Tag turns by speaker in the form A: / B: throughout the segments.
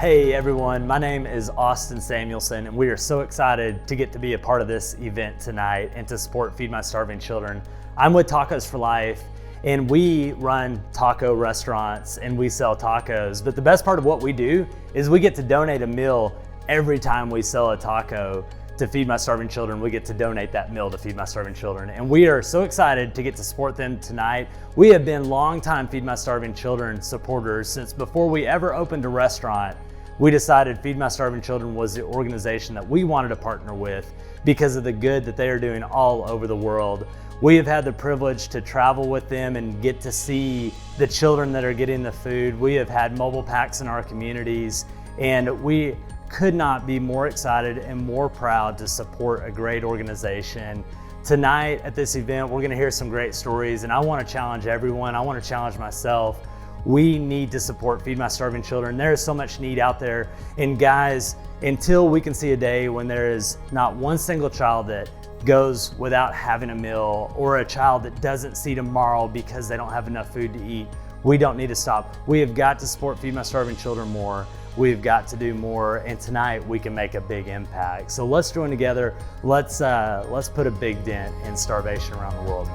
A: Hey everyone, my name is Austin Samuelson, and we are so excited to get to be a part of this event tonight and to support Feed My Starving Children. I'm with Tacos for Life, and we run taco restaurants and we sell tacos. But the best part of what we do is we get to donate a meal every time we sell a taco to Feed My Starving Children. We get to donate that meal to Feed My Starving Children. And we are so excited to get to support them tonight. We have been longtime Feed My Starving Children supporters since before we ever opened a restaurant. We decided Feed My Starving Children was the organization that we wanted to partner with because of the good that they are doing all over the world. We have had the privilege to travel with them and get to see the children that are getting the food. We have had mobile packs in our communities, and we could not be more excited and more proud to support a great organization. Tonight at this event, we're gonna hear some great stories, and I wanna challenge everyone. I wanna challenge myself. We need to support Feed My Starving Children. There is so much need out there. And guys, until we can see a day when there is not one single child that goes without having a meal, or a child that doesn't see tomorrow because they don't have enough food to eat, we don't need to stop. We have got to support Feed My Starving Children more. We've got to do more, and tonight we can make a big impact. So let's join together. Let's put a big dent in starvation around the world.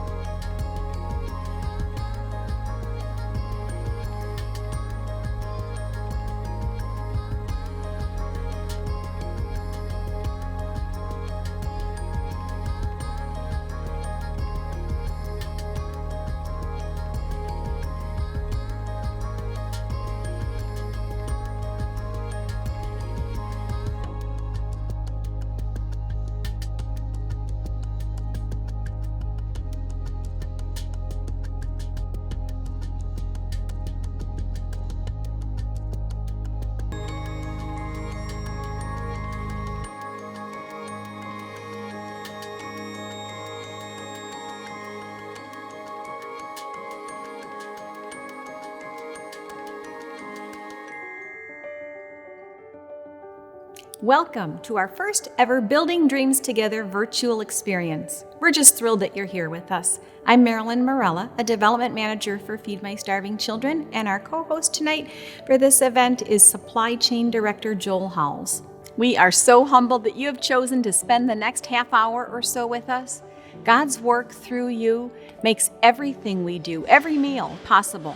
B: Welcome to our first ever Building Dreams Together virtual experience. We're just thrilled that you're here with us. I'm Marilyn Morella, a development manager for Feed My Starving Children, and our co-host tonight for this event is Supply Chain Director Joel Howells. We are so humbled that you have chosen to spend the next half hour or so with us. God's work through you makes everything we do, every meal, possible.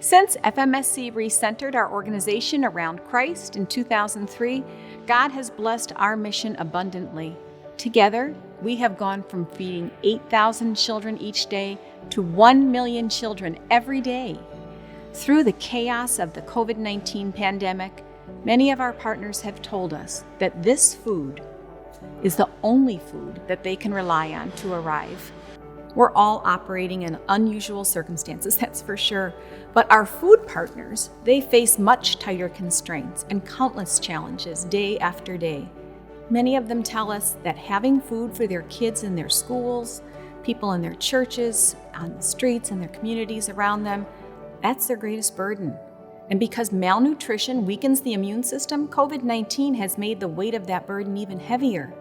B: Since FMSC recentered our organization around Christ in 2003, God has blessed our mission abundantly. Together, we have gone from feeding 8,000 children each day to 1 million children every day. Through the chaos of the COVID-19 pandemic, many of our partners have told us that this food is the only food that they can rely on to arrive. We're all operating in unusual circumstances, that's for sure. But our food partners, they face much tighter constraints and countless challenges day after day. Many of them tell us that having food for their kids in their schools, people in their churches, on the streets, and their communities around them, that's their greatest burden. And because malnutrition weakens the immune system, COVID-19 has made the weight of that burden even heavier.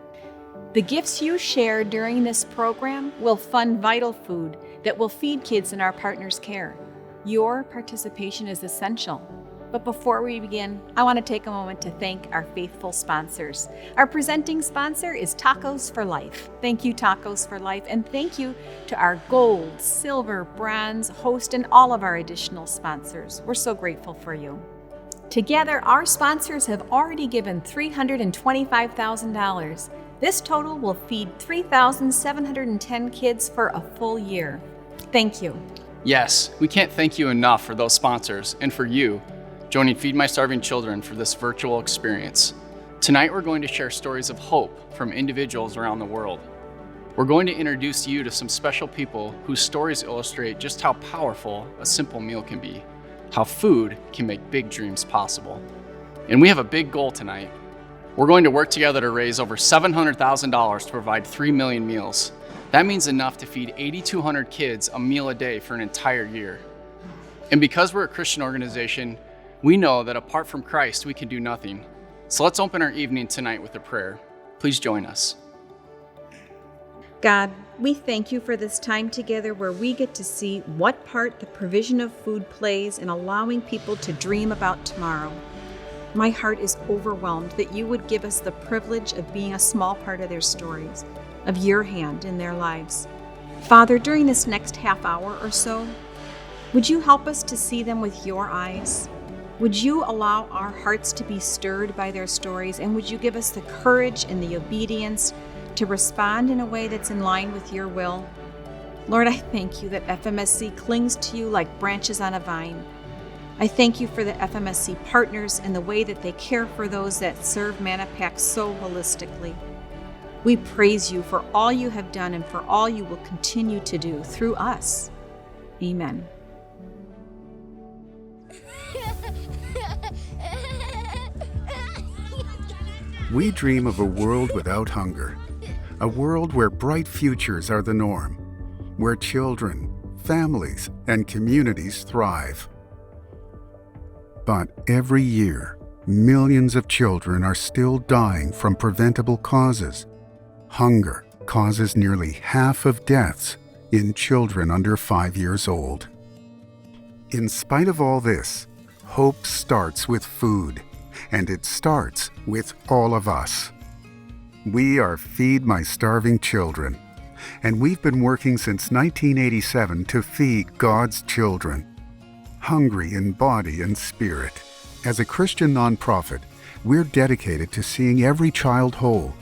B: The gifts you share during this program will fund vital food that will feed kids in our partners' care. Your participation is essential. But before we begin, I want to take a moment to thank our faithful sponsors. Our presenting sponsor is Tacos for Life. Thank you, Tacos for Life, and thank you to our gold, silver, bronze, host, and all of our additional sponsors. We're so grateful for you. Together, our sponsors have already given $325,000. This total will feed 3,710 kids for a full year. Thank you.
C: Yes, we can't thank you enough for those sponsors and for you joining Feed My Starving Children for this virtual experience. Tonight we're going to share stories of hope from individuals around the world. We're going to introduce you to some special people whose stories illustrate just how powerful a simple meal can be, how food can make big dreams possible. And we have a big goal tonight. We're going to work together to raise over $700,000 to provide 3 million meals. That means enough to feed 8,200 kids a meal a day for an entire year. And because we're a Christian organization, we know that apart from Christ, we can do nothing. So let's open our evening tonight with a prayer. Please join us.
B: God, we thank you for this time together where we get to see what part the provision of food plays in allowing people to dream about tomorrow. My heart is overwhelmed that you would give us the privilege of being a small part of their stories, of your hand in their lives. Father, during this next half hour or so, would you help us to see them with your eyes? Would you allow our hearts to be stirred by their stories, and would you give us the courage and the obedience to respond in a way that's in line with your will? Lord, I thank you that FMSC clings to you like branches on a vine. I thank you for the FMSC partners and the way that they care for those that serve Manapac so holistically. We praise you for all you have done and for all you will continue to do through us. Amen.
D: We dream of a world without hunger, a world where bright futures are the norm, where children, families, and communities thrive. But every year, millions of children are still dying from preventable causes. Hunger causes nearly half of deaths in children under 5 years old. In spite of all this, hope starts with food, and it starts with all of us. We are Feed My Starving Children, and we've been working since 1987 to feed God's children, hungry in body and spirit. As a Christian nonprofit, we're dedicated to seeing every child whole.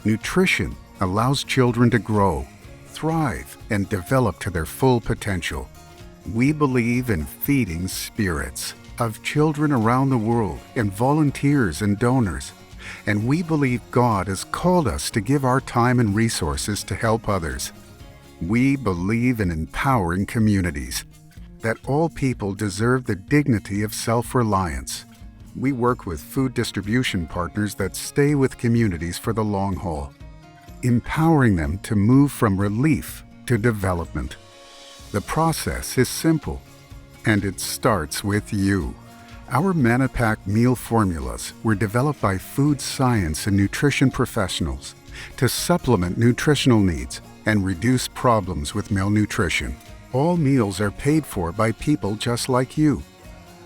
D: Nutrition allows children to grow, thrive, and develop to their full potential. We believe in feeding spirits of children around the world and volunteers and donors. And we believe God has called us to give our time and resources to help others. We believe in empowering communities, that all people deserve the dignity of self-reliance. We work with food distribution partners that stay with communities for the long haul, empowering them to move from relief to development. The process is simple, and it starts with you. Our Manapac meal formulas were developed by food science and nutrition professionals to supplement nutritional needs and reduce problems with malnutrition. All meals are paid for by people just like you.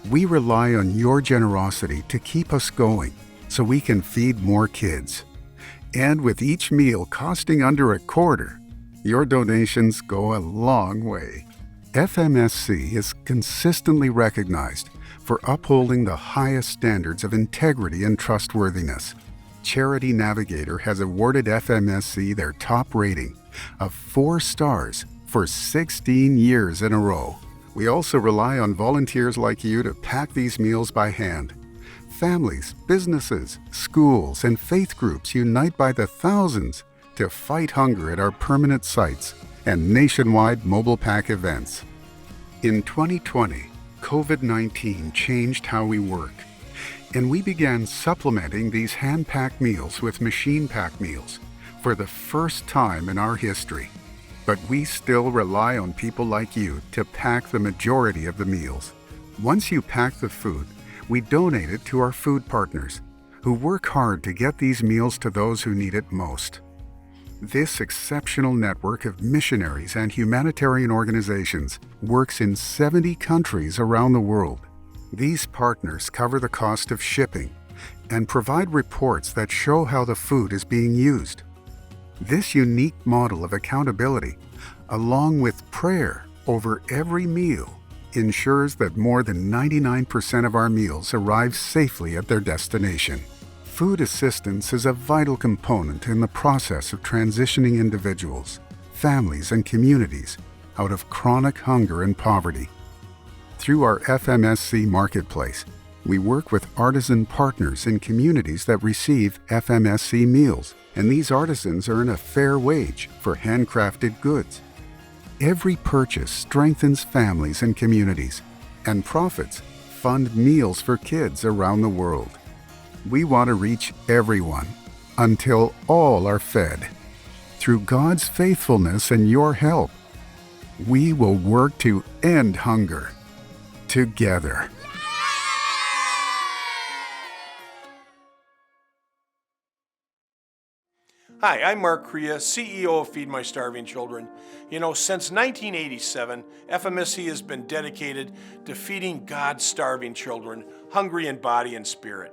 D: We rely on your generosity to keep us going so we can feed more kids. And with each meal costing under $0.25, your donations go a long way. FMSC is consistently recognized for upholding the highest standards of integrity and trustworthiness. Charity Navigator has awarded FMSC their top rating of 4 stars for 16 years in a row. We also rely on volunteers like you to pack these meals by hand. Families, businesses, schools, and faith groups unite by the thousands to fight hunger at our permanent sites and nationwide mobile pack events. In 2020, COVID-19 changed how we work, and we began supplementing these hand-packed meals with machine-packed meals for the first time in our history. But we still rely on people like you to pack the majority of the meals. Once you pack the food, we donate it to our food partners, who work hard to get these meals to those who need it most. This exceptional network of missionaries and humanitarian organizations works in 70 countries around the world. These partners cover the cost of shipping and provide reports that show how the food is being used. This unique model of accountability, along with prayer over every meal, ensures that more than 99% of our meals arrive safely at their destination. Food assistance is a vital component in the process of transitioning individuals, families, and communities out of chronic hunger and poverty. Through our FMSC marketplace, we work with artisan partners in communities that receive FMSC meals, and these artisans earn a fair wage for handcrafted goods. Every purchase strengthens families and communities, and profits fund meals for kids around the world. We want to reach everyone until all are fed. Through God's faithfulness and your help, we will work to end hunger together.
E: Hi, I'm Mark Crea, CEO of Feed My Starving Children. You know, since 1987, FMSC has been dedicated to feeding God's starving children, hungry in body and spirit.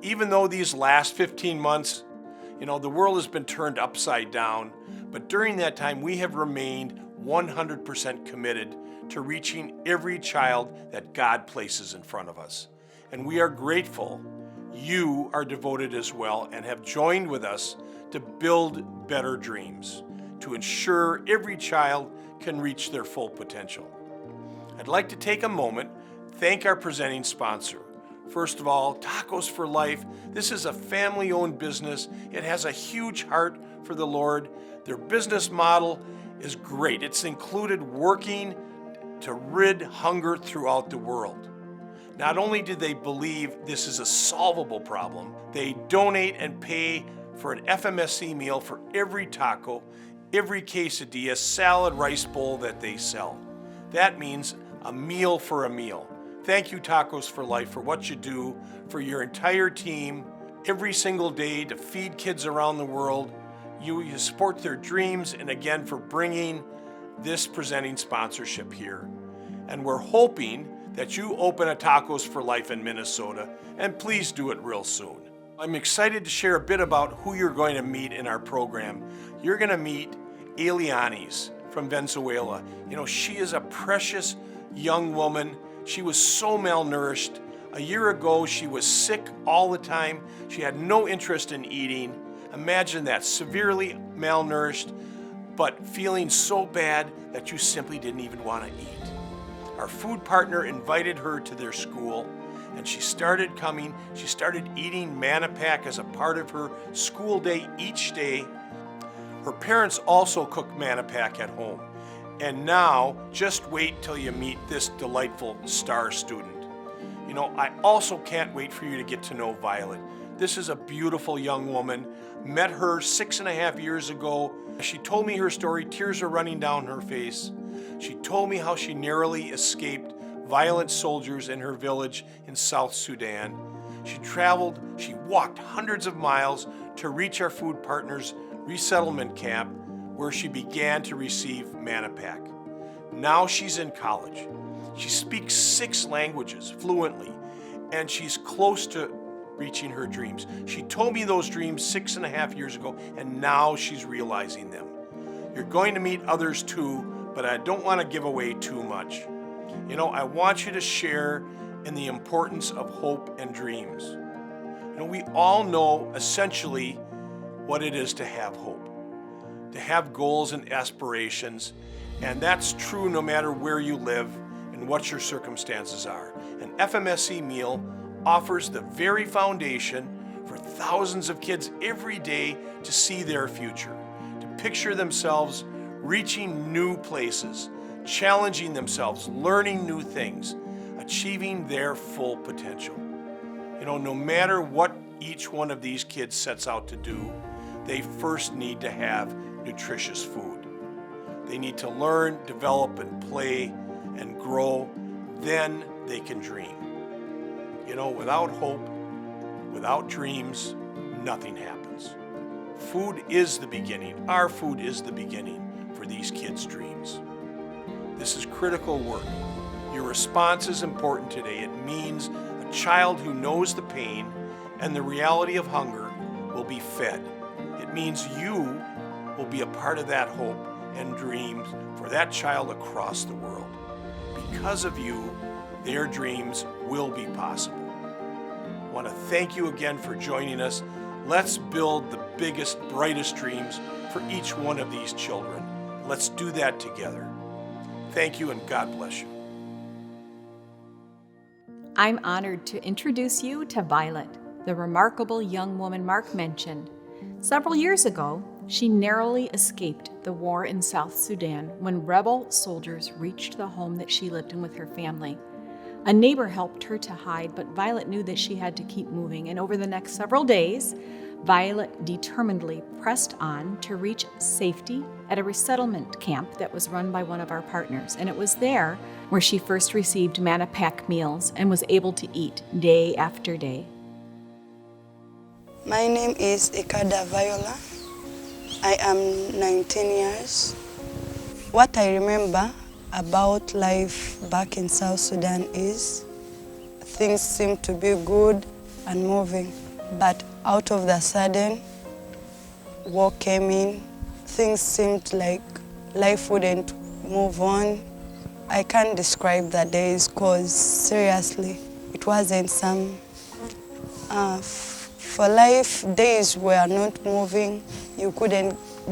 E: even though these last 15 months, the world has been turned upside down, but during that time we have remained 100% committed to reaching every child that God places in front of us. And we are grateful you are devoted as well and have joined with us to build better dreams, to ensure every child can reach their full potential. I'd like to take a moment, thank our presenting sponsor. First of all, Tacos for Life. This is a family-owned business. It has a huge heart for the Lord. Their business model is great. It's included working to rid hunger throughout the world. Not only do they believe this is a solvable problem, they donate and pay for an FMSC meal for every taco, every quesadilla, salad, rice bowl that they sell. That means a meal for a meal. Thank you, Tacos for Life, for what you do for your entire team every single day to feed kids around the world. You support their dreams, and again, for bringing this presenting sponsorship here. And we're hoping that you open a Tacos for Life in Minnesota, and please do it real soon. I'm excited to share a bit about who you're going to meet in our program. You're going to meet Elianis from Venezuela. She is a precious young woman. She was so malnourished. A year ago, she was sick all the time. She had no interest in eating. Imagine that, severely malnourished, but feeling so bad that you simply didn't even want to eat. Our food partner invited her to their school, and she started coming. She started eating Manapack as a part of her school day each day. Her parents also cook Manapack at home. And now, just wait till you meet this delightful star student. I also can't wait for you to get to know Violet. This is a beautiful young woman. Met her 6.5 years ago. She told me her story, tears are running down her face. She told me how she narrowly escaped violent soldiers in her village in South Sudan. She walked hundreds of miles to reach our food partner's resettlement camp, where she began to receive Manapack. Now she's in college. She speaks 6 languages fluently, and she's close to reaching her dreams. She told me those dreams 6.5 years ago, and now she's realizing them. You're going to meet others too, but I don't want to give away too much. I want you to share in the importance of hope and dreams. We all know essentially what it is to have hope, to have goals and aspirations, and that's true no matter where you live and what your circumstances are. An FMSC meal offers the very foundation for thousands of kids every day to see their future, to picture themselves reaching new places, challenging themselves, learning new things, achieving their full potential. No matter what each one of these kids sets out to do, they first need to have nutritious food. They need to learn, develop, and play and grow. Then they can dream. Without hope, without dreams, nothing happens. Food is the beginning. Our food is the beginning for these kids' dreams. This is critical work. Your response is important today. It means a child who knows the pain and the reality of hunger will be fed. It means you will be a part of that hope and dreams for that child across the world. Because of you, their dreams will be possible. I want to thank you again for joining us. Let's build the biggest, brightest dreams for each one of these children. Let's do that together. Thank you, and God bless you.
B: I'm honored to introduce you to Violet, the remarkable young woman Mark mentioned. Several years ago, she narrowly escaped the war in South Sudan when rebel soldiers reached the home that she lived in with her family. A neighbor helped her to hide, but Violet knew that she had to keep moving, and over the next several days, Violet determinedly pressed on to reach safety at a resettlement camp that was run by one of our partners, and it was there where she first received Manapack meals and was able to eat day after day.
F: My name is Ikada Viola. I am 19 years. What I remember about life back in South Sudan is things seem to be good and moving. but out of the sudden, war came in. Things seemed like life wouldn't move on. I can't describe the days because seriously, it wasn't some, for life, days were not moving.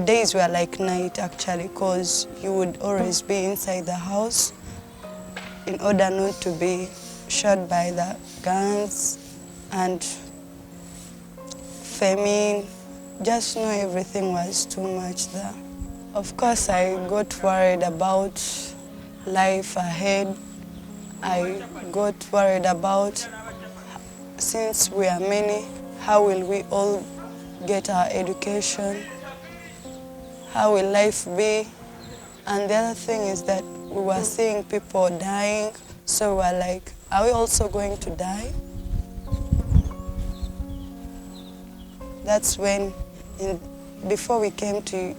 F: Days were like night actually, because you would always be inside the house in order not to be shot by the guns and famine. Just know everything was too much there. Of course, I got worried about life ahead. I got worried about, since we are many, how will we all get our education? How will life be? And the other thing is that we were seeing people dying, so we were like, are we also going to die? That's when, before we came to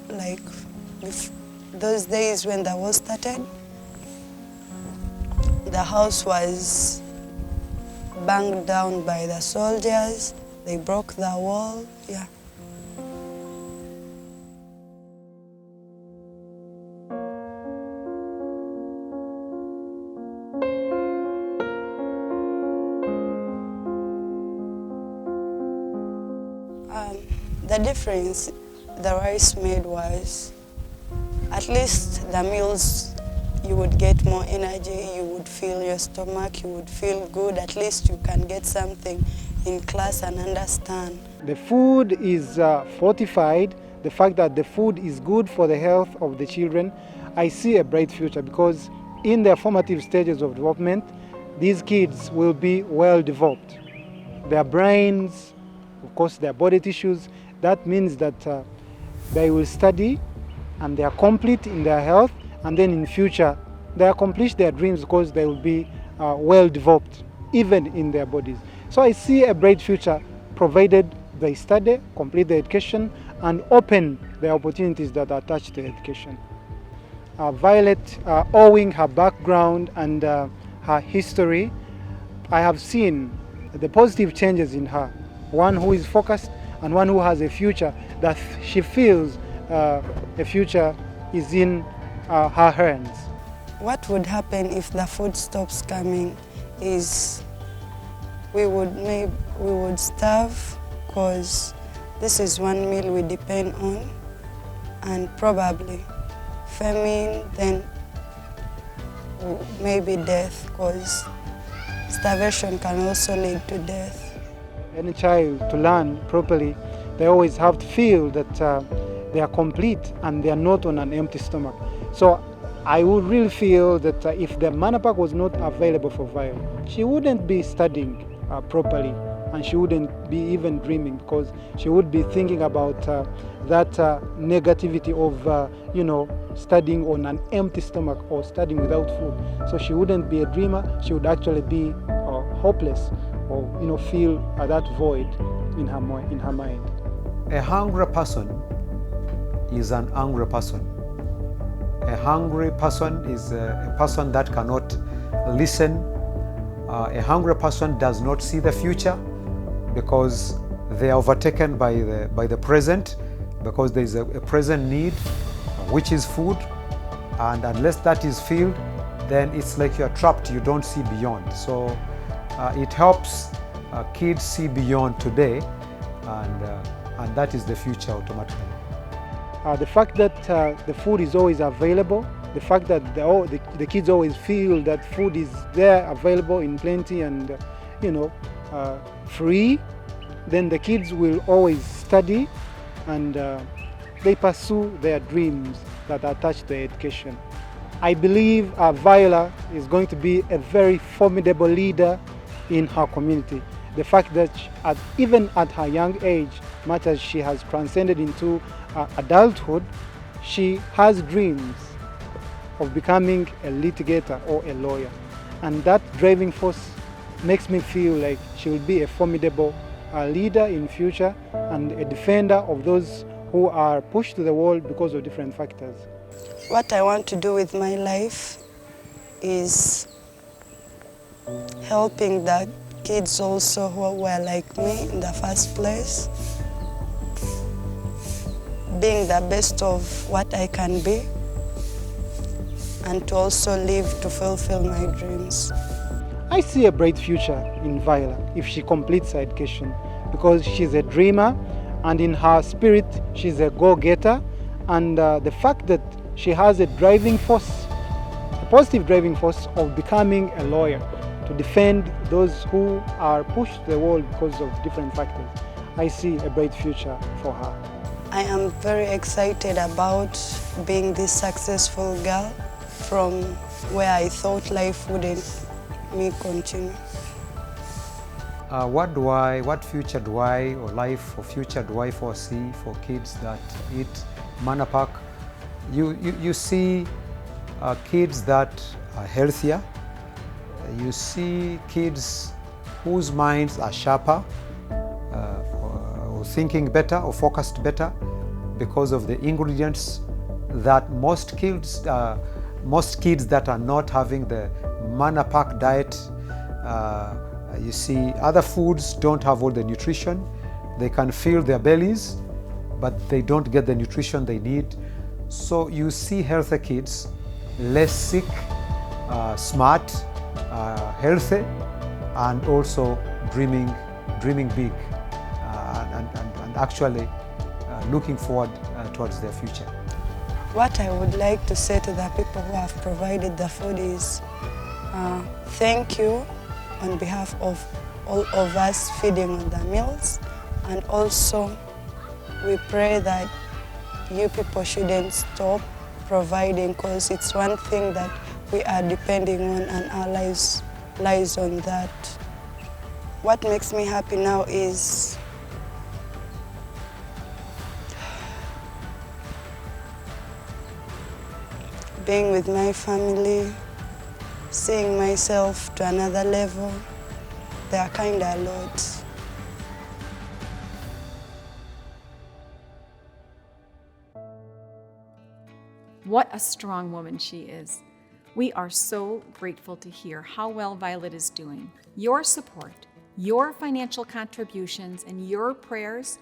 F: those days when the war started, the house was banged down by the soldiers. They broke the wall, yeah. The difference the rice made was, at least the meals, you would get more energy, you would feel your stomach, you would feel good. At least you can get something in class and understand.
G: The food is fortified. The fact that the food is good for the health of the children, I see a bright future, because in their formative stages of development, these kids will be well developed. Their brains, of course, their body tissues. That means that they will study and they are complete in their health, and then in future they accomplish their dreams because they will be well developed even in their bodies. So I see a bright future provided they study, complete their education, and open the opportunities that are attached to education. Violet, owing her background and her history, I have seen the positive changes in her. One who is focused and one who has a future that she feels a future is in her hands.
F: What would happen if the food stops coming is we would starve, because this is one meal we depend on, and probably famine, then maybe death, because starvation can also lead to death.
G: Any child, to learn properly, they always have to feel that they are complete and they are not on an empty stomach. So I would really feel that if the Manapak was not available for Violet, she wouldn't be studying properly, and she wouldn't be even dreaming, because she would be thinking about that negativity of studying on an empty stomach or studying without food. So she wouldn't be a dreamer, she would actually be hopeless, or feel that void in her mind.
H: A hungry person is an angry person. A hungry person is a person that cannot listen. A hungry person does not see the future, because they are overtaken by the present, because there is a present need, which is food, and unless that is filled, then it's like you're trapped, you don't see beyond. So it helps kids see beyond today, and that is the future automatically.
G: The fact that the food is always available, the fact that the kids always feel that food is there, available in plenty and free, then the kids will always study and they pursue their dreams that are attached to education. I believe Viola is going to be a very formidable leader in her community. The fact that even at her young age, much as she has transcended into adulthood, she has dreams of becoming a litigator or a lawyer. And that driving force makes me feel like she will be a formidable leader in future and a defender of those who are pushed to the wall because of different factors.
F: What I want to do with my life is helping the kids also who were like me in the first place, being the best of what I can be, and to also live to fulfill my dreams.
G: I see a bright future in Viola if she completes her education, because she's a dreamer and in her spirit she's a go-getter, and the fact that she has a driving force, a positive driving force of becoming a lawyer to defend those who are pushed to the wall because of different factors. I see a bright future for her.
F: I am very excited about being this successful girl from where I thought life wouldn't me continue.
H: What future do I, or life or future do I foresee for kids that eat Manapak? You see kids that are healthier. You see kids whose minds are sharper, or thinking better, or focused better, because of the ingredients that most kids that are not having the Manapak diet, you see other foods don't have all the nutrition. They can fill their bellies, but they don't get the nutrition they need. So you see healthy kids, less sick, smart, healthy, and also dreaming big, and actually looking forward towards their future.
F: What I would like to say to the people who have provided the food is thank you on behalf of all of us feeding on the meals, and also we pray that you people shouldn't stop providing, because it's one thing that we are depending on and our lives lies on that. What makes me happy now is being with my family, seeing myself to another level. There are kind of a lot.
B: What a strong woman she is. We are so grateful to hear how well Violet is doing. Your support, your financial contributions, and your prayers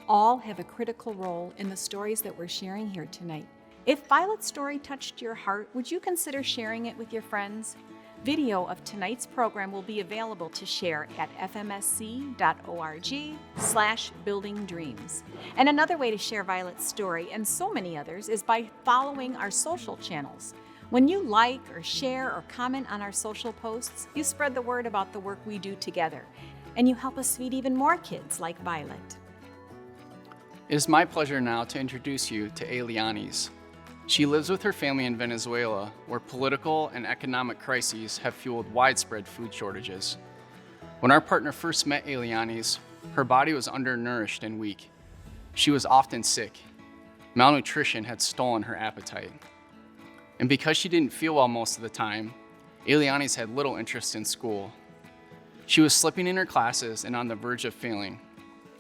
B: all have a critical role in the stories that we're sharing here tonight. If Violet's story touched your heart, would you consider sharing it with your friends? Video of tonight's program will be available to share at fmsc.org/buildingdreams. And another way to share Violet's story, and so many others, is by following our social channels. When you like or share or comment on our social posts, you spread the word about the work we do together, and you help us feed even more kids like Violet.
C: It is my pleasure now to introduce you to Elianis. She lives with her family in Venezuela, where political and economic crises have fueled widespread food shortages. When our partner first met Elianis, her body was undernourished and weak. She was often sick. Malnutrition had stolen her appetite. And because she didn't feel well most of the time, Elianis had little interest in school. She was slipping in her classes and on the verge of failing.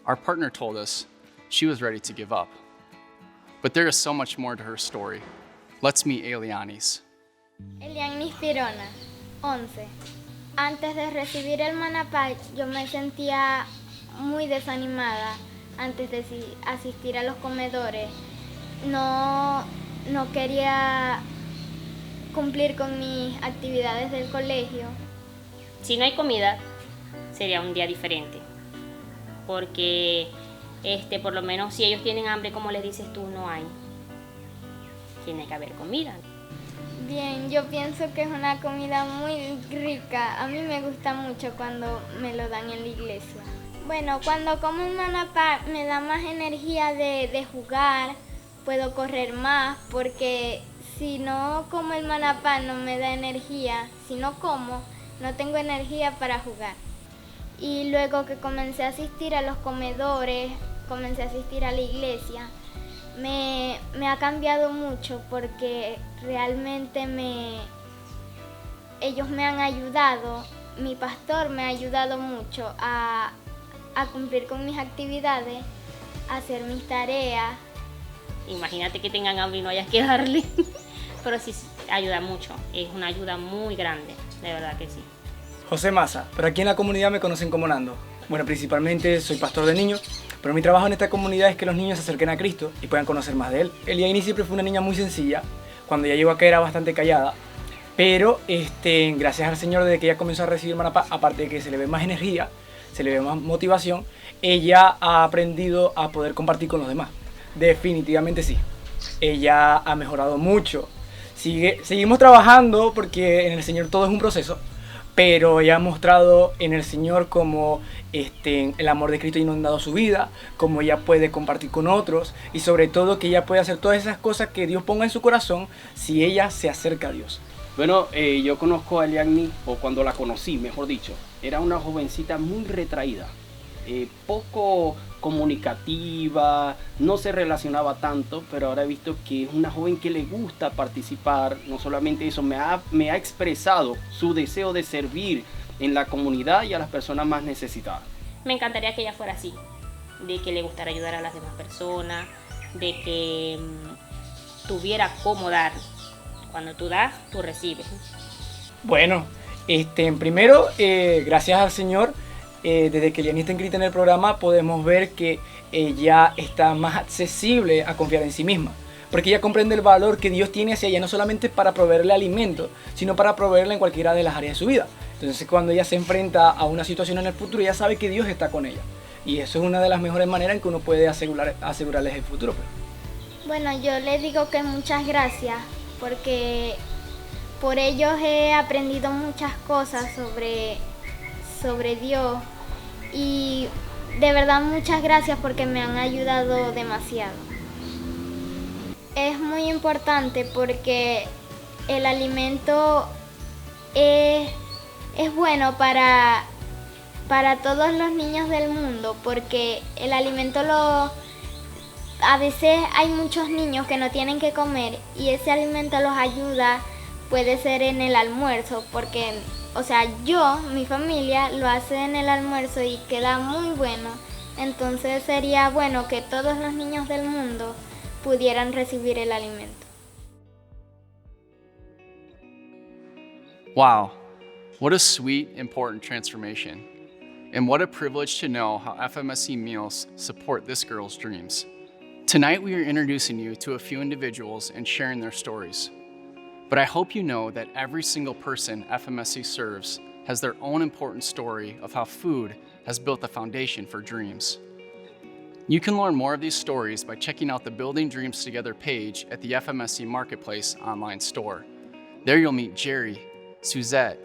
C: Our partner told us she was ready to give up. But there is so much more to her story. Let's meet Elianis.
I: Elianis Pirona, 11. Antes de recibir el Manapak, yo me sentía muy desanimada antes de asistir a los comedores. No quería cumplir con mis actividades del colegio.
J: Si no hay comida, sería un día diferente. Porque por lo menos si ellos tienen hambre, como les dices tú, no hay. Tiene que haber comida.
I: Bien, yo pienso que es una comida muy rica. A mí me gusta mucho cuando me lo dan en la iglesia. Bueno, cuando como el Manapak me da más energía de jugar, puedo correr más, porque si no como el Manapak no me da energía. Si no como, no tengo energía para jugar. Y luego que comencé a asistir a los comedores, comencé a asistir a la iglesia, me ha cambiado mucho, porque realmente ellos me han ayudado, mi pastor me ha ayudado mucho a cumplir con mis actividades, a hacer mis tareas.
J: Imagínate que tengan hambre y no hayas que darle, pero sí ayuda mucho, es una ayuda muy grande, de verdad que sí.
K: José Maza, pero aquí en la comunidad me conocen como Nando. Bueno, principalmente soy pastor de niños, pero mi trabajo en esta comunidad es que los niños se acerquen a Cristo y puedan conocer más de Él. Eliaini siempre fue una niña muy sencilla, cuando ella llegó acá era bastante callada, pero gracias al Señor, desde que ella comenzó a recibir Manapá, aparte de que se le ve más energía, se le ve más motivación, ella ha aprendido a poder compartir con los demás. Definitivamente sí, ella ha mejorado mucho. Seguimos trabajando porque en el Señor todo es un proceso, pero ella ha mostrado en el Señor cómo el amor de Cristo ha inundado su vida, cómo ella puede compartir con otros y sobre todo que ella puede hacer todas esas cosas que Dios ponga en su corazón si ella se acerca a Dios.
L: Bueno, yo conozco a Eliani, o cuando la conocí, mejor dicho, era una jovencita muy retraída, poco comunicativa, no se relacionaba tanto, pero ahora he visto que es una joven que le gusta participar. No solamente eso, me ha expresado su deseo de servir en la comunidad y a las personas más necesitadas.
J: Me encantaría que ella fuera así, de que le gustara ayudar a las demás personas, de que tuviera cómo dar. Cuando tú das, tú recibes.
K: Bueno, primero, gracias al Señor, desde que Eliani está inscrita en el programa, podemos ver que ella está más accesible a confiar en sí misma. Porque ella comprende el valor que Dios tiene hacia ella, no solamente para proveerle alimento, sino para proveerle en cualquiera de las áreas de su vida. Entonces, cuando ella se enfrenta a una situación en el futuro, ella sabe que Dios está con ella. Y eso es una de las mejores maneras en que uno puede asegurarles el futuro.
I: Bueno, yo le digo que muchas gracias, porque por ellos he aprendido muchas cosas sobre Dios. Y de verdad muchas gracias porque me han ayudado demasiado. Es muy importante porque el alimento es bueno para todos los niños del mundo, porque el alimento a veces hay muchos niños que no tienen que comer y ese alimento los ayuda, puede ser en el almuerzo, porque, mi familia lo hace en el almuerzo y queda muy bueno. Entonces sería bueno que todos los niños del mundo pudieran recibir el alimento.
C: Wow, what a sweet, important transformation. And what a privilege to know how FMSC meals support this girl's dreams. Tonight we are introducing you to a few individuals and sharing their stories. But I hope you know that every single person FMSC serves has their own important story of how food has built the foundation for dreams. You can learn more of these stories by checking out the Building Dreams Together page at the FMSC Marketplace online store. There you'll meet Jerry, Suzette,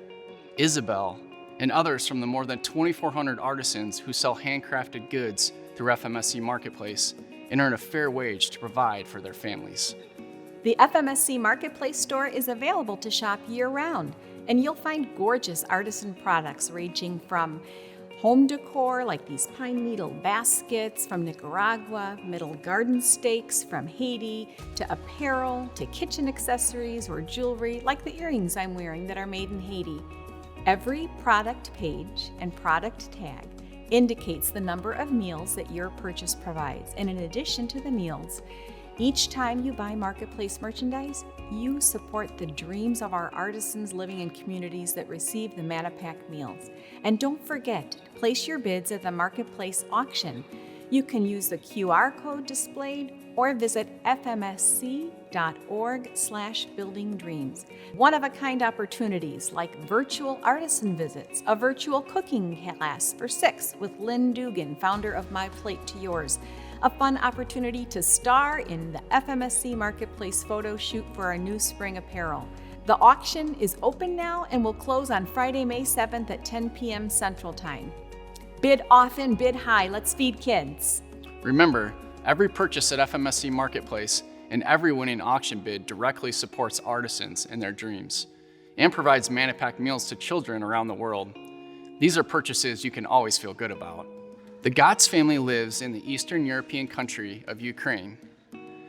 C: Isabel, and others from the more than 2,400 artisans who sell handcrafted goods through FMSC Marketplace and earn a fair wage to provide for their families.
B: The FMSC Marketplace store is available to shop year-round, and you'll find gorgeous artisan products ranging from home decor like these pine needle baskets from Nicaragua, metal garden stakes from Haiti, to apparel, to kitchen accessories or jewelry like the earrings I'm wearing that are made in Haiti. Every product page and product tag indicates the number of meals that your purchase provides, and in addition to the meals, each time you buy Marketplace merchandise, you support the dreams of our artisans living in communities that receive the Manapack meals. And don't forget to place your bids at the Marketplace auction. You can use the QR code displayed or visit fmsc.org/buildingdreams. One-of-a-kind opportunities like virtual artisan visits, a virtual cooking class for 6 with Lynn Dugan, founder of My Plate to Yours, a fun opportunity to star in the FMSC Marketplace photo shoot for our new spring apparel. The auction is open now and will close on Friday, May 7th at 10 p.m. Central Time. Bid often, bid high. Let's feed kids.
C: Remember, every purchase at FMSC Marketplace and every winning auction bid directly supports artisans and their dreams and provides Manapack meals to children around the world. These are purchases you can always feel good about. The Gotts family lives in the Eastern European country of Ukraine.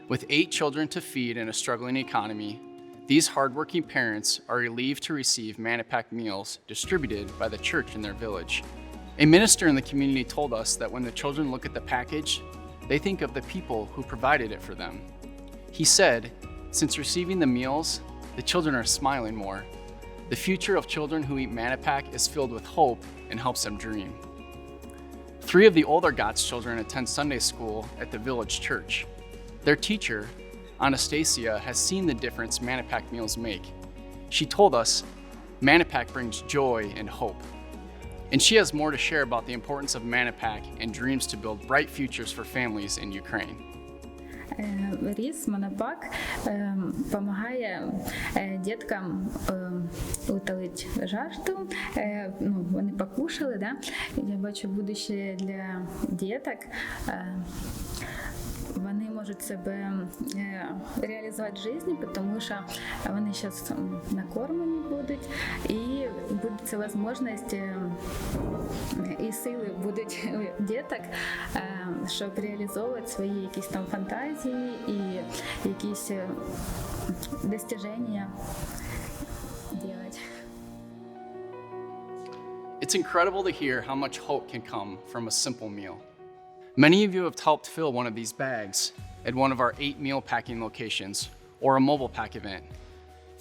C: With 8 children to feed in a struggling economy, these hardworking parents are relieved to receive Manapack meals distributed by the church in their village. A minister in the community told us that when the children look at the package, they think of the people who provided it for them. He said, since receiving the meals, the children are smiling more. The future of children who eat Manipack is filled with hope and helps them dream. 3 of the older Gott's children attend Sunday school at the village church. Their teacher, Anastasia, has seen the difference Manipack meals make. She told us, Manipack brings joy and hope. And she has more to share about the importance of Manipack and dreams to build bright futures for families in Ukraine.
M: Ріс Монопак допомагає діткам утолити жажду. Вони покушали, да? Я бачу будущее для діток. Вони можуть себе реалізувати в житті, тому що вони зараз накормлені будуть, і буде ця можливість і сили будуть у діток, щоб реалізовувати свої якісь там фантазії і якісь достиження робити.
C: It's incredible to hear how much hope can come from a simple meal. Many of you have helped fill one of these bags at one of our 8 meal packing locations or a mobile pack event.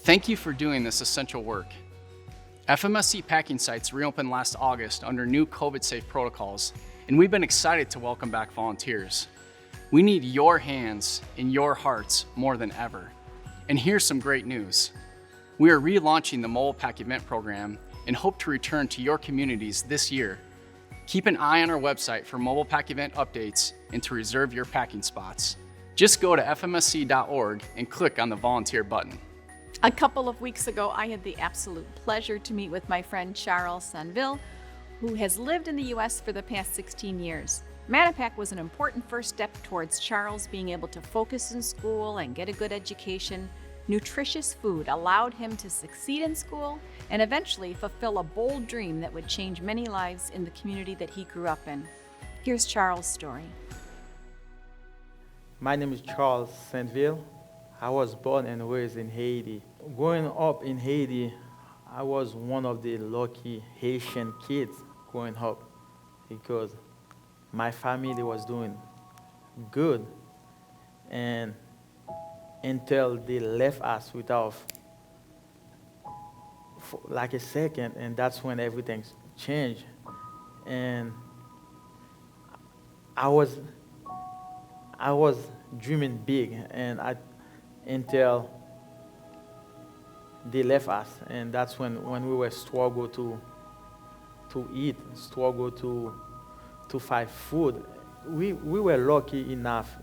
C: Thank you for doing this essential work. FMSC packing sites reopened last August under new COVID-safe protocols, and we've been excited to welcome back volunteers. We need your hands and your hearts more than ever. And here's some great news. We are relaunching the mobile pack event program and hope to return to your communities this year. Keep an eye on our website for mobile pack event updates and to reserve your packing spots. Just go to fmsc.org and click on the volunteer button.
B: A couple of weeks ago, I had the absolute pleasure to meet with my friend Charles Sanville, who has lived in the U.S. for the past 16 years. Manipack was an important first step towards Charles being able to focus in school and get a good education. Nutritious food allowed him to succeed in school and eventually fulfill a bold dream that would change many lives in the community that he grew up in. Here's Charles' story.
N: My name is Charles Saintville. I was born and raised in Haiti. Growing up in Haiti, I was one of the lucky Haitian kids growing up because my family was doing good, and until they left us without like a second, and that's when everything changed. And I was dreaming big, and until they left us, and that's when we were struggle to eat, struggle to find food. We were lucky enough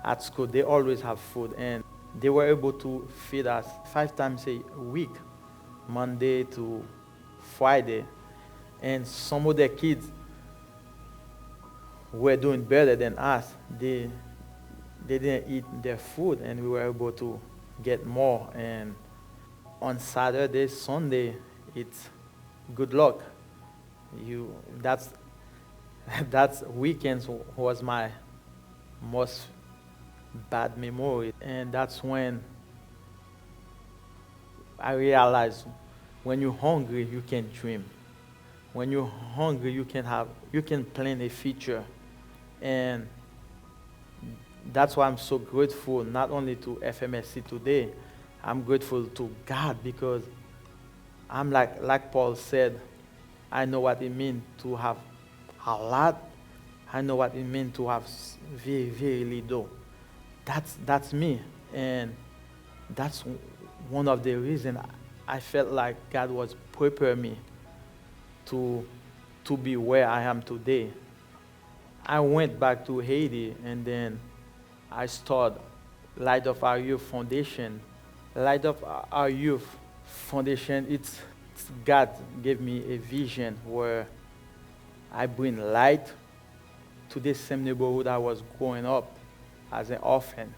N: at school. They always have food, and they were able to feed us 5 times a week, Monday to Friday. And some of the kids were doing better than us. They didn't eat their food, and we were able to get more. And on Saturday, Sunday, it's good luck. That's weekends was my most bad memory, and that's when I realized when you're hungry, you can dream. When you're hungry, you can plan a future, and that's why I'm so grateful not only to FMSC today. I'm grateful to God because I'm like Paul said, I know what it means to have a lot. I know what it means to have very, very little. That's me, and that's one of the reasons I felt like God was preparing me to be where I am today. I went back to Haiti, and then I started Light of Our Youth Foundation. Light of Our Youth Foundation, it's God gave me a vision where I bring light to the same neighborhood I was growing up as an orphan.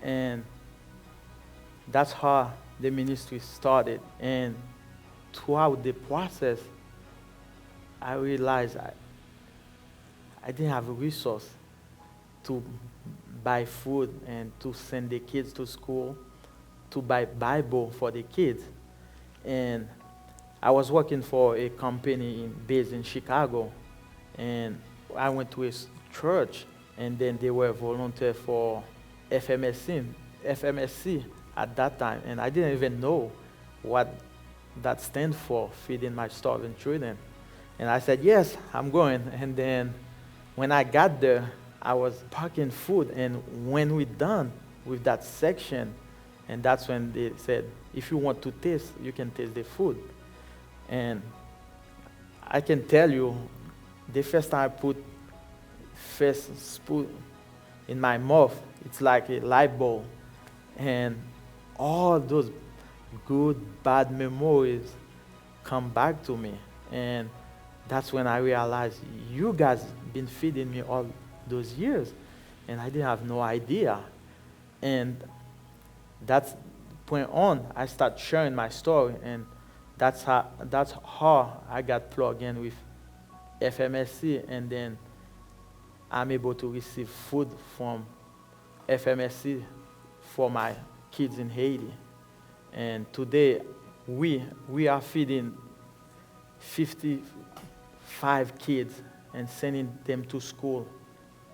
N: And that's how the ministry started. And throughout the process, I realized I didn't have a resource to buy food and to send the kids to school, to buy Bible for the kids. And I was working for a company based in Chicago, and I went to a church, and then they were volunteer for FMSC at that time, and I didn't even know what that stands for feeding my starving children. And I said, yes, I'm going. And then when I got there, I was packing food. And when we're done with that section, and that's when they said, if you want to taste, you can taste the food. And I can tell you, the first time I put first spoon in my mouth, it's like a light bulb. And all those good, bad memories come back to me. And that's when I realized you guys been feeding me all those years, and I didn't have no idea. And that's point on, I start sharing my story, and that's how I got plugged in with FMSC, and then I'm able to receive food from FMSC for my kids in Haiti. And today, we are feeding 55 kids and sending them to school.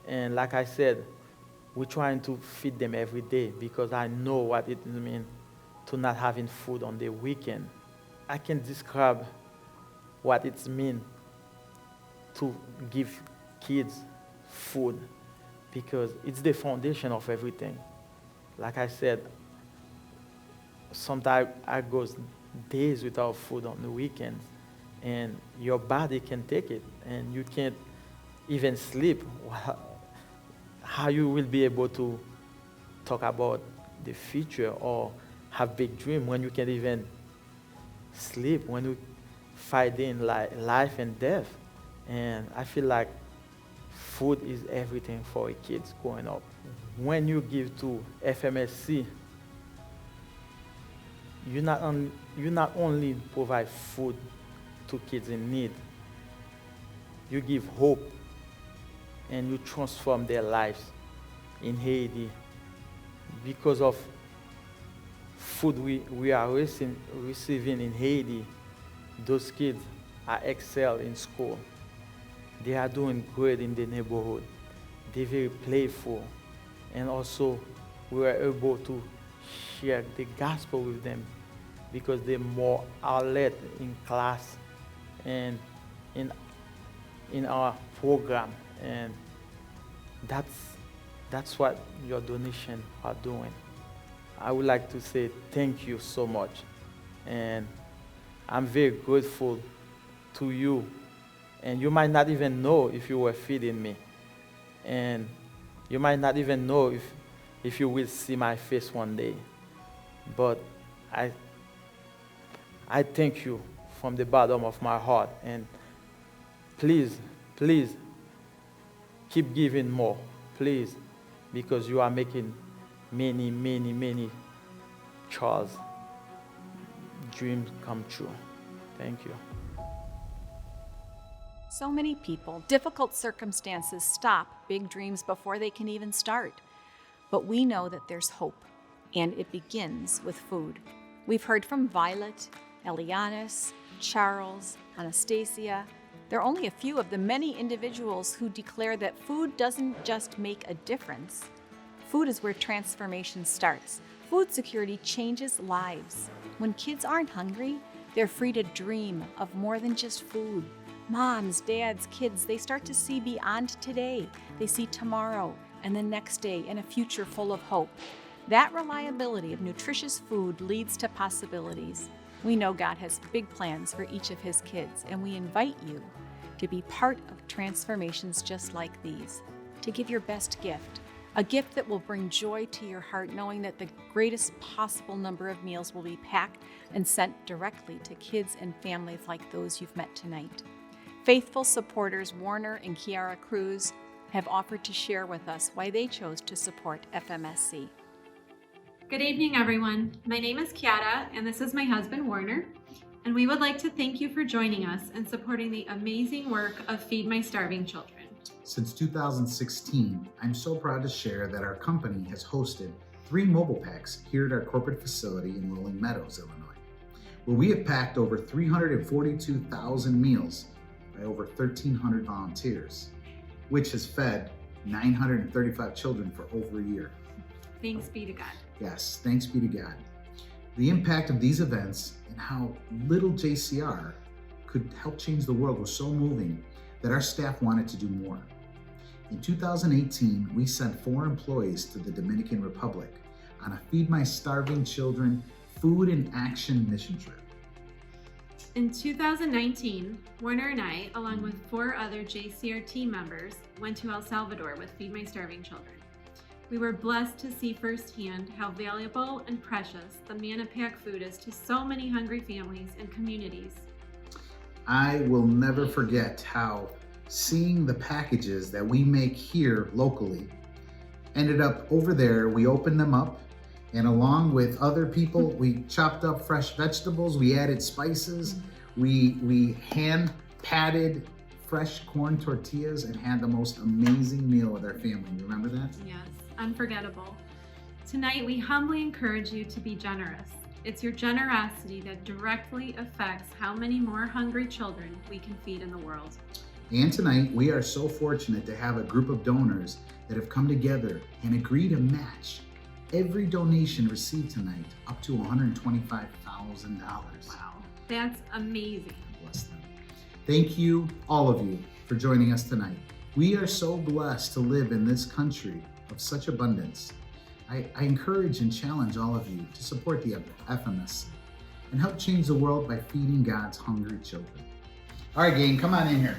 N: And like I said, we're trying to feed them every day because I know what it means to not having food on the weekend. I can describe what it means to give kids food because it's the foundation of everything. Like I said, sometimes I go days without food on the weekends, and your body can take it, and you can't even sleep. How you will be able to talk about the future or have big dream when you can't even sleep, when you fight in life and death? And I feel like food is everything for a kid growing up. When you give to FMSC, you not only provide food to kids in need, you give hope and you transform their lives in Haiti. Because of food we are receiving in Haiti, those kids are excel in school. They are doing great in the neighborhood. They're very playful. And also, we were able to share the gospel with them because they're more alert in class and in our program. And that's what your donation are doing. I would like to say thank you so much. And I'm very grateful to you. And you might not even know if you were feeding me. And you might not even know if you will see my face one day. But I thank you from the bottom of my heart. And please, please, keep giving more, please, because you are making many, many, many child's dreams come true. Thank you.
B: So many people, difficult circumstances stop big dreams before they can even start. But we know that there's hope, and it begins with food. We've heard from Violet, Elianis, Charles, Anastasia. There are only a few of the many individuals who declare that food doesn't just make a difference. Food is where transformation starts. Food security changes lives. When kids aren't hungry, they're free to dream of more than just food. Moms, dads, kids, they start to see beyond today. They see tomorrow and the next day and a future full of hope. That reliability of nutritious food leads to possibilities. We know God has big plans for each of His kids, and we invite you to be part of transformations just like these, to give your best gift, a gift that will bring joy to your heart, knowing that the greatest possible number of meals will be packed and sent directly to kids and families like those you've met tonight. Faithful supporters Warner and Kiara Cruz have offered to share with us why they chose to support FMSC.
O: Good evening, everyone. My name is Kiara, and this is my husband, Warner, and we would like to thank you for joining us and supporting the amazing work of Feed My Starving Children.
P: Since 2016, I'm so proud to share that our company has hosted 3 mobile packs here at our corporate facility in Rolling Meadows, Illinois, where we have packed over 342,000 meals by over 1,300 volunteers, which has fed 935 children for over a year.
O: Thanks be to God.
P: Yes, thanks be to God. The impact of these events and how little JCR could help change the world was so moving that our staff wanted to do more. In 2018, we sent 4 employees to the Dominican Republic on a Feed My Starving Children Food in Action mission trip.
O: In 2019, Warner and I, along with 4 other JCR team members, went to El Salvador with Feed My Starving Children. We were blessed to see firsthand how valuable and precious the Manapack food is to so many hungry families and communities.
P: I will never forget how seeing the packages that we make here locally ended up over there. We opened them up, and along with other people, we chopped up fresh vegetables, we added spices, we hand patted fresh corn tortillas and had the most amazing meal with our family. You remember that?
O: Yes, unforgettable. Tonight, we humbly encourage you to be generous. It's your generosity that directly affects how many more hungry children we can feed in the world.
P: And tonight, we are so fortunate to have a group of donors that have come together and agree to match every donation received tonight up to $125,000.
O: Wow, that's amazing.
P: Bless them. Thank you, all of you, for joining us tonight. We are so blessed to live in this country of such abundance. I encourage and challenge all of you to support the FMSC and help change the world by feeding God's hungry children. All right, gang, come on in here.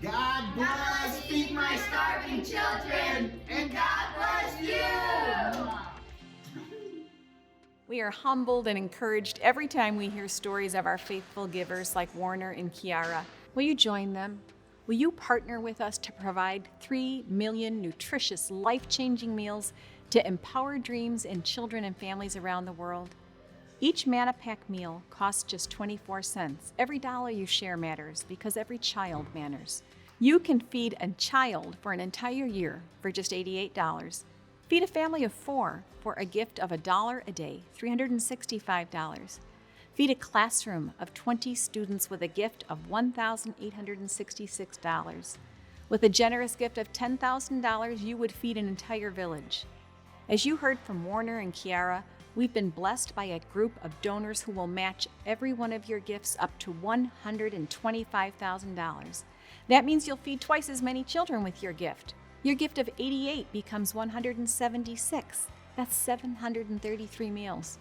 P: God bless Feed My Starving Children, and God bless you!
B: We are humbled and encouraged every time we hear stories of our faithful givers like Warner and Crea. Will you join them? Will you partner with us to provide 3 million nutritious, life-changing meals to empower dreams in children and families around the world? Each Manapack meal costs just 24 cents. Every dollar you share matters because every child matters. You can feed a child for an entire year for just $88. Feed a family of 4 for a gift of $1 a day, $365. Feed a classroom of 20 students with a gift of $1,866. With a generous gift of $10,000, you would feed an entire village. As you heard from Warner and Crea, we've been blessed by a group of donors who will match every one of your gifts up to $125,000. That means you'll feed twice as many children with your gift. Your gift of 88 becomes 176. That's 733 meals.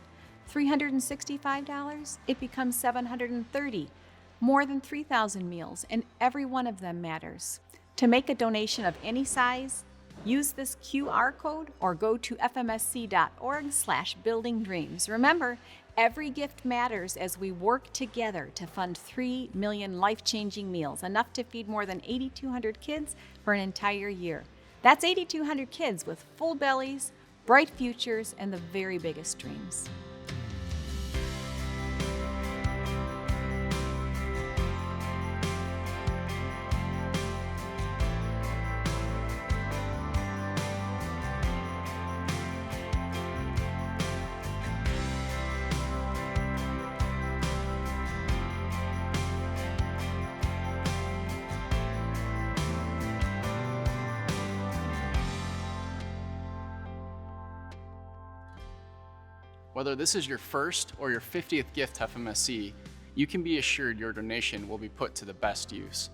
B: $365, it becomes 730. More than 3,000 meals, and every one of them matters. To make a donation of any size, use this QR code or go to fmsc.org/buildingdreams. Remember, every gift matters as we work together to fund 3 million life-changing meals, enough to feed more than 8,200 kids for an entire year. That's 8,200 kids with full bellies, bright futures, and the very biggest dreams.
C: Whether this is your first or your 50th gift to FMSC, you can be assured your donation will be put to the best use.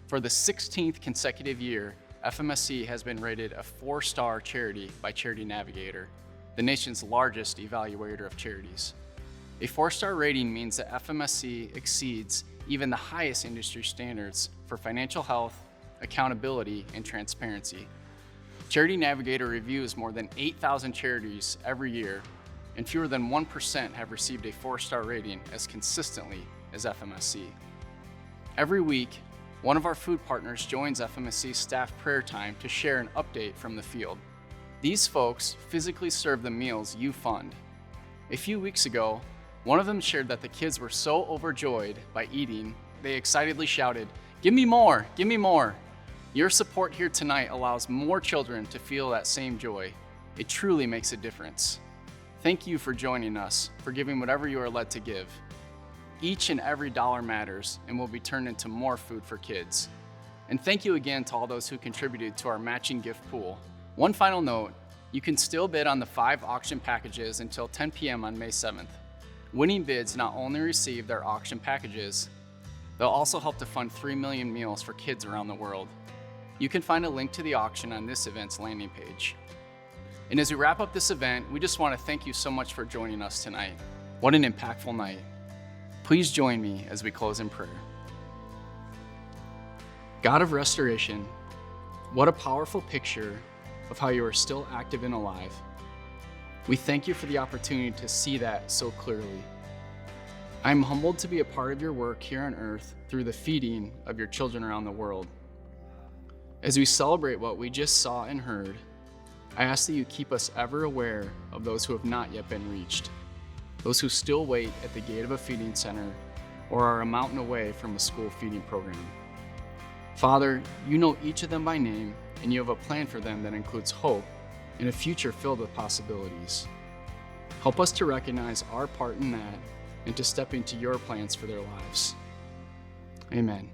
C: For the 16th consecutive year, FMSC has been rated a 4-star charity by Charity Navigator, the nation's largest evaluator of charities. A 4-star rating means that FMSC exceeds even the highest industry standards for financial health, accountability, and transparency. Charity Navigator reviews more than 8,000 charities every year, and fewer than 1% have received a 4-star rating as consistently as FMSC. Every week, one of our food partners joins FMSC staff prayer time to share an update from the field. These folks physically serve the meals you fund. A few weeks ago, one of them shared that the kids were so overjoyed by eating, they excitedly shouted, "Give me more, give me more." Your support here tonight allows more children to feel that same joy. It truly makes a difference. Thank you for joining us, for giving whatever you are led to give. Each and every dollar matters and will be turned into more food for kids. And thank you again to all those who contributed to our matching gift pool. One final note, you can still bid on the 5 auction packages until 10 p.m. on May 7th. Winning bids not only receive their auction packages, they'll also help to fund 3 million meals for kids around the world. You can find a link to the auction on this event's landing page. And as we wrap up this event, we just want to thank you so much for joining us tonight. What an impactful night. Please join me as we close in prayer. God of restoration, what a powerful picture of how you are still active and alive. We thank you for the opportunity to see that so clearly. I am humbled to be a part of your work here on earth through the feeding of your children around the world. As we celebrate what we just saw and heard, I ask that you keep us ever aware of those who have not yet been reached, those who still wait at the gate of a feeding center or are a mountain away from a school feeding program. Father, you know each of them by name, and you have a plan for them that includes hope and a future filled with possibilities. Help us to recognize our part in that and to step into your plans for their lives. Amen.